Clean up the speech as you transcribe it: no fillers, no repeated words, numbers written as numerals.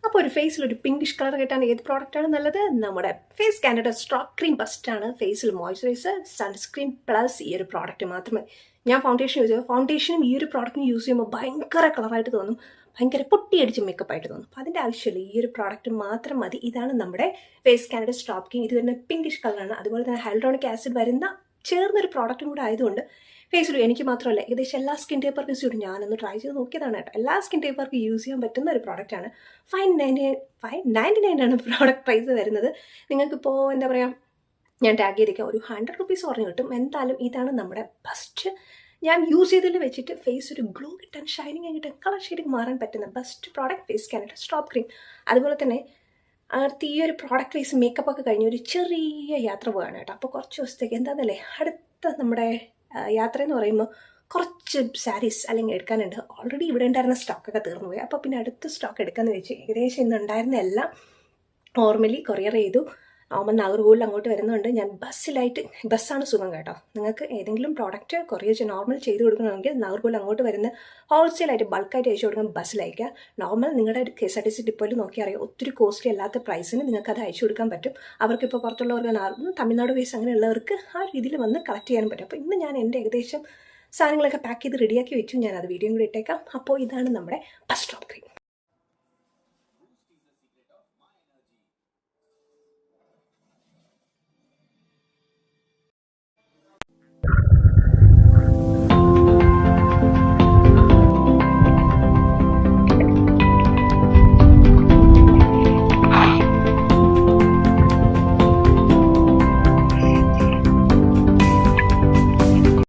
അപ്പോൾ ഒരു ഫേസിലൊരു pinkish colour കിട്ടാൻ ഏത് പ്രോഡക്റ്റാണ് നല്ലത്? നമ്മുടെ ഫേസ് കാനഡ സ്ട്രോക്ക് ക്രീം ബെസ്റ്റാണ്. ഫേസിൽ മോയ്സ്ചറൈസർ, സൺസ്ക്രീൻ പ്ലസ് ഈ ഒരു പ്രോഡക്റ്റ് മാത്രമേ. ഞാൻ ഫൗണ്ടേഷൻ യൂസ് ചെയ്യും. ഫൗണ്ടേഷനും ഈ ഒരു പ്രോഡക്റ്റിന് യൂസ് ചെയ്യുമ്പോൾ ഭയങ്കര കളറായിട്ട് തോന്നും, ഭയങ്കര പൊട്ടിയടിച്ച് മേക്കപ്പ് ആയിട്ട് തോന്നും. അപ്പോൾ അതിൻ്റെ ആവശ്യമില്ല, ഈ ഒരു പ്രോഡക്റ്റ് മാത്രം മതി. ഇതാണ് നമ്മുടെ ഫേസ് കാനഡ സ്ട്രോക്ക് ക്രീം. ഇത് വരുന്ന പിങ്കിഷ് കളറാണ്. അതുപോലെ തന്നെ ഹൈലൂറോണിക് ആസിഡ് വരുന്ന ചേർന്നൊരു പ്രോഡക്റ്റും കൂടെ ആയതുകൊണ്ട് ഫേസിൽ എനിക്ക് മാത്രമല്ല ഏകദേശം എല്ലാ സ്കിൻ ടൈപ്പർക്കും യൂസ് ചെയ്യും. ഞാനൊന്ന് ട്രൈ ചെയ്ത് നോക്കിയതാണ് കേട്ടോ. എല്ലാ സ്കിൻ ടൈപ്പർക്കും യൂസ് ചെയ്യാൻ പറ്റുന്ന ഒരു പ്രോഡക്റ്റാണ്. 599 ആണ് പ്രോഡക്റ്റ് പ്രൈസ് വരുന്നത്. നിങ്ങൾക്കിപ്പോൾ എന്താ പറയുക, ഞാൻ ടാഗ് ചെയ്തിരിക്കാം, ഒരു 100 റുപ്പീസ് കുറഞ്ഞ് കിട്ടും. എന്തായാലും ഇതാണ് നമ്മുടെ ബെസ്റ്റ്, ഞാൻ യൂസ് ചെയ്തതിൽ വെച്ചിട്ട് ഫേസ് ഒരു ഗ്ലോ കിട്ടാൻ, ഷൈനിങ് കിട്ടാൻ, കളർ ഷെയ്ഡിങ് മാറാൻ പറ്റുന്ന best product face Canada strobe cream. അതുപോലെ തന്നെ അടുത്ത് ഈ ഒരു പ്രോഡക്റ്റ് വൈസ് മേക്കപ്പ് ഒക്കെ കഴിഞ്ഞ് ഒരു ചെറിയ യാത്ര പോവുകയാണ് കേട്ടോ. അപ്പോൾ കുറച്ച് ദിവസത്തേക്ക് എന്താണെന്നല്ലേ, അടുത്ത നമ്മുടെ യാത്ര എന്ന് പറയുമ്പോൾ കുറച്ച് സാരീസ് അല്ലെങ്കിൽ എടുക്കാനുണ്ട്. ഓൾറെഡി ഇവിടെ ഉണ്ടായിരുന്ന സ്റ്റോക്കൊക്കെ തീർന്നു പോയി. അപ്പോൾ പിന്നെ അടുത്ത സ്റ്റോക്ക് എടുക്കാമെന്ന് വെച്ച് ഏകദേശം ഇന്ന് ഉണ്ടായിരുന്ന എല്ലാം നോർമലി കൊറിയർ ചെയ്തു. നോർമൽ നാഗർകോവിൽ അങ്ങോട്ട് വരുന്നുണ്ട്. ഞാൻ ബസ്സാണ് സുഖം കേട്ടോ. നിങ്ങൾക്ക് ഏതെങ്കിലും പ്രോഡക്റ്റ് കൊറിയർ നോർമൽ ചെയ്ത് കൊടുക്കണമെങ്കിൽ നാഗർകോവിൽ അങ്ങോട്ട് വരുന്ന ഹോൾസെയിലായിട്ട് ബൾക്കായിട്ട് അയച്ചു കൊടുക്കാൻ ബസ്സിലയക്കുക. നോർമൽ നിങ്ങളുടെ KSRTC ഡിപ്പോയിൽ നോക്കി അറിയാം, ഒത്തിരി കോസ്റ്റ്ലി അല്ലാത്ത പ്രൈസിന് നിങ്ങൾക്ക് അത് അയച്ചു കൊടുക്കാൻ പറ്റും. അവർക്കിപ്പോൾ പുറത്തുള്ളവർക്ക് തമിഴ്നാട് വേസ് അങ്ങനെയുള്ളവർക്ക് ആ രീതിയിൽ വന്ന് കളക്ട് ചെയ്യാനും പറ്റും. അപ്പോൾ ഇന്ന് ഞാൻ എൻ്റെ ഏകദേശം സാധനങ്ങളൊക്കെ പാക്ക് ചെയ്ത് റെഡിയാക്കി വെച്ചു. ഞാൻ അത് വീഡിയോ കൂടി ഇട്ടേക്കാം. അപ്പോൾ ഇതാണ് നമ്മുടെ ബസ് സ്റ്റോപ്പ് ക്രീം.